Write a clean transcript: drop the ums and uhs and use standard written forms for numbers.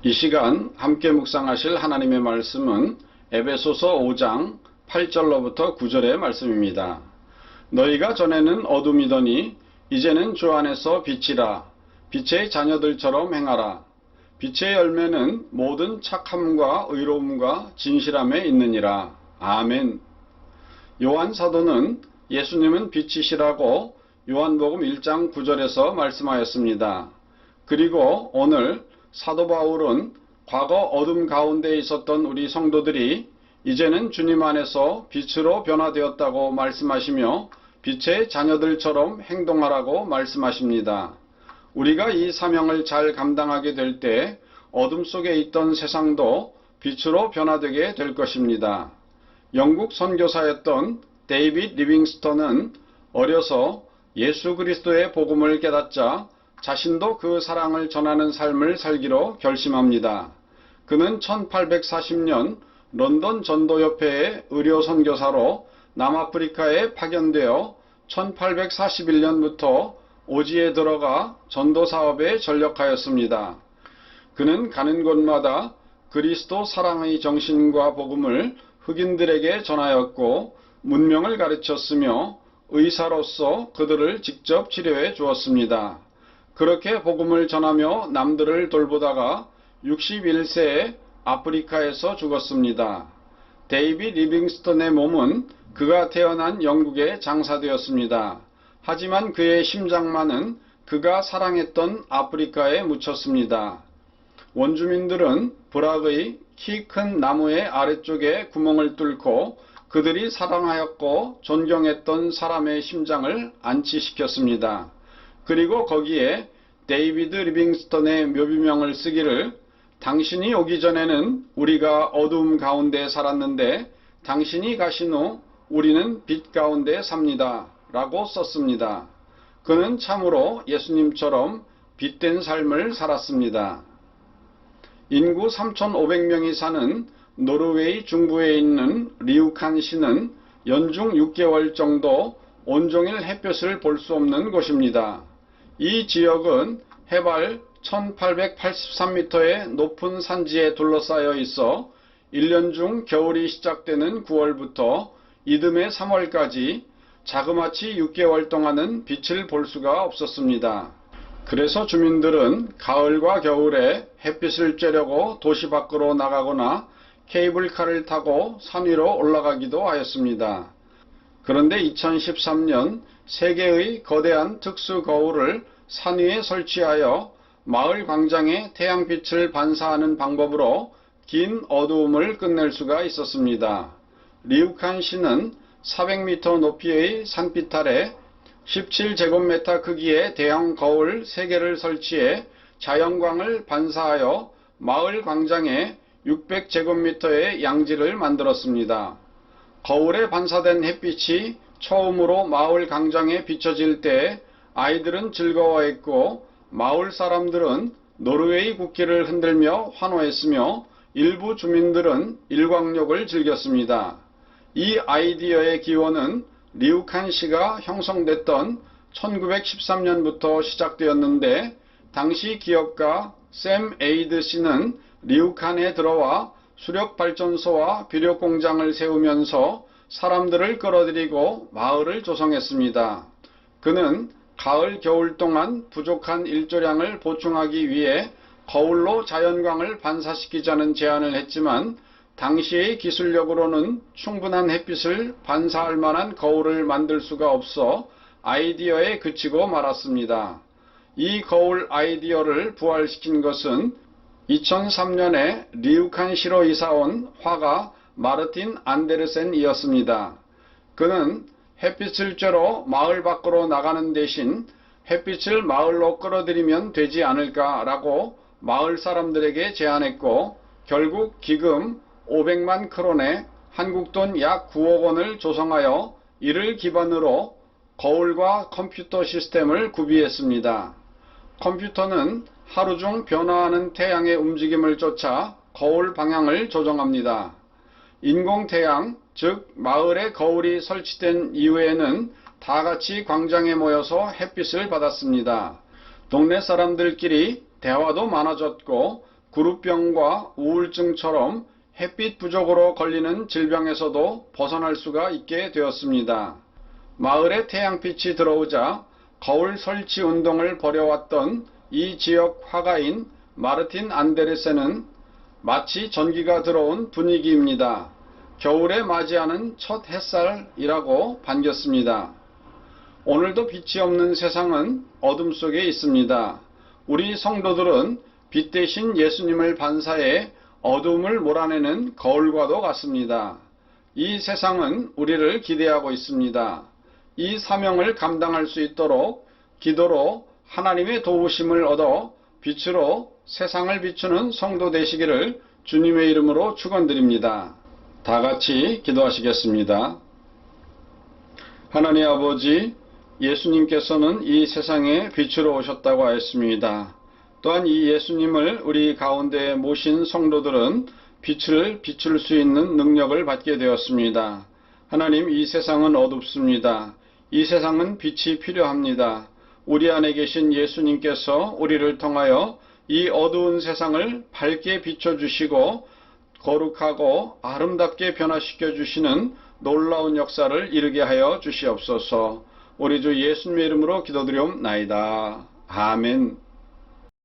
이 시간 함께 묵상하실 하나님의 말씀은 에베소서 5장 8절로부터 9절의 말씀입니다. 너희가 전에는 어둠이더니 이제는 주 안에서 빛이라. 빛의 자녀들처럼 행하라. 빛의 열매는 모든 착함과 의로움과 진실함에 있느니라. 아멘. 요한 사도는 예수님은 빛이시라고 요한복음 1장 9절에서 말씀하였습니다. 그리고 오늘 사도 바울은 과거 어둠 가운데 있었던 우리 성도들이 이제는 주님 안에서 빛으로 변화되었다고 말씀하시며 빛의 자녀들처럼 행동하라고 말씀하십니다. 우리가 이 사명을 잘 감당하게 될 때 어둠 속에 있던 세상도 빛으로 변화되게 될 것입니다. 영국 선교사였던 데이빗 리빙스턴은 어려서 예수 그리스도의 복음을 깨닫자 자신도 그 사랑을 전하는 삶을 살기로 결심합니다. 그는 1840년 런던 전도협회의 의료 선교사로 남아프리카에 파견되어 1841년부터 오지에 들어가 전도사업에 전력하였습니다. 그는 가는 곳마다 그리스도 사랑의 정신과 복음을 흑인들에게 전하였고 문명을 가르쳤으며 의사로서 그들을 직접 치료해 주었습니다. 그렇게 복음을 전하며 남들을 돌보다가 61세에 아프리카에서 죽었습니다. 데이빗 리빙스턴의 몸은 그가 태어난 영국에 장사되었습니다. 하지만 그의 심장만은 그가 사랑했던 아프리카에 묻혔습니다. 원주민들은 부락의 키 큰 나무의 아래쪽에 구멍을 뚫고 그들이 사랑하였고 존경했던 사람의 심장을 안치시켰습니다. 그리고 거기에 데이비드 리빙스턴의 묘비명을 쓰기를 당신이 오기 전에는 우리가 어두움 가운데 살았는데 당신이 가신 후 우리는 빛 가운데 삽니다. 라고 썼습니다. 그는 참으로 예수님처럼 빛된 삶을 살았습니다. 인구 3,500명이 사는 노르웨이 중부에 있는 리우칸 시는 연중 6개월 정도 온종일 햇볕을 볼 수 없는 곳입니다. 이 지역은 해발 1883m의 높은 산지에 둘러싸여 있어 1년 중 겨울이 시작되는 9월부터 이듬해 3월까지 자그마치 6개월 동안은 빛을 볼 수가 없었습니다. 그래서 주민들은 가을과 겨울에 햇빛을 쬐려고 도시 밖으로 나가거나 케이블카를 타고 산 위로 올라가기도 하였습니다. 그런데 2013년 세계의 거대한 특수 거울을 산 위에 설치하여 마을 광장에 태양빛을 반사하는 방법으로 긴 어두움을 끝낼 수가 있었습니다. 리우칸 시는 400m 높이의 산빛 아래 17제곱미터 크기의 대형 거울 3개를 설치해 자연광을 반사하여 마을 광장에 600제곱미터의 양지를 만들었습니다. 거울에 반사된 햇빛이 처음으로 마을 광장에 비춰질 때 아이들은 즐거워했고 마을 사람들은 노르웨이 국기를 흔들며 환호했으며 일부 주민들은 일광욕을 즐겼습니다. 이 아이디어의 기원은 리우칸 시가 형성됐던 1913년부터 시작되었는데 당시 기업가 샘 에이드 씨는 리우칸에 들어와 수력발전소와 비료공장을 세우면서 사람들을 끌어들이고 마을을 조성했습니다. 그는 가을 겨울 동안 부족한 일조량을 보충하기 위해 거울로 자연광을 반사시키자는 제안을 했지만 당시의 기술력으로는 충분한 햇빛을 반사할 만한 거울을 만들 수가 없어 아이디어에 그치고 말았습니다. 이 거울 아이디어를 부활시킨 것은 2003년에 리우칸시로 이사온 화가 마르틴 안데르센이었습니다. 그는 햇빛을 쬐러 마을 밖으로 나가는 대신 햇빛을 마을로 끌어들이면 되지 않을까라고 마을 사람들에게 제안했고 결국 기금 500만 크론에 한국돈 약 9억 원을 조성하여 이를 기반으로 거울과 컴퓨터 시스템을 구비했습니다. 컴퓨터는 하루 중 변화하는 태양의 움직임을 쫓아 거울 방향을 조정합니다. 인공태양, 즉 마을에 거울이 설치된 이후에는 다 같이 광장에 모여서 햇빛을 받았습니다. 동네 사람들끼리 대화도 많아졌고 구루병과 우울증처럼 햇빛 부족으로 걸리는 질병에서도 벗어날 수가 있게 되었습니다. 마을에 태양빛이 들어오자 거울 설치 운동을 벌여왔던 이 지역 화가인 마르틴 안데르센은 마치 전기가 들어온 분위기입니다. 겨울에 맞이하는 첫 햇살이라고 반겼습니다. 오늘도 빛이 없는 세상은 어둠 속에 있습니다. 우리 성도들은 빛 대신 예수님을 반사해 어둠을 몰아내는 거울과도 같습니다. 이 세상은 우리를 기대하고 있습니다. 이 사명을 감당할 수 있도록 기도로 하나님의 도우심을 얻어 빛으로 세상을 비추는 성도 되시기를 주님의 이름으로 축원드립니다. 다 같이 기도하시겠습니다. 하나님 아버지, 예수님께서는 이 세상에 빛으로 오셨다고 하였습니다. 또한 이 예수님을 우리 가운데 모신 성도들은 빛을 비출 수 있는 능력을 받게 되었습니다. 하나님, 이 세상은 어둡습니다. 이 세상은 빛이 필요합니다. 우리 안에 계신 예수님께서 우리를 통하여 이 어두운 세상을 밝게 비춰주시고 거룩하고 아름답게 변화시켜 주시는 놀라운 역사를 이루게 하여 주시옵소서. 우리 주 예수님의 이름으로 기도드리옵나이다. 아멘.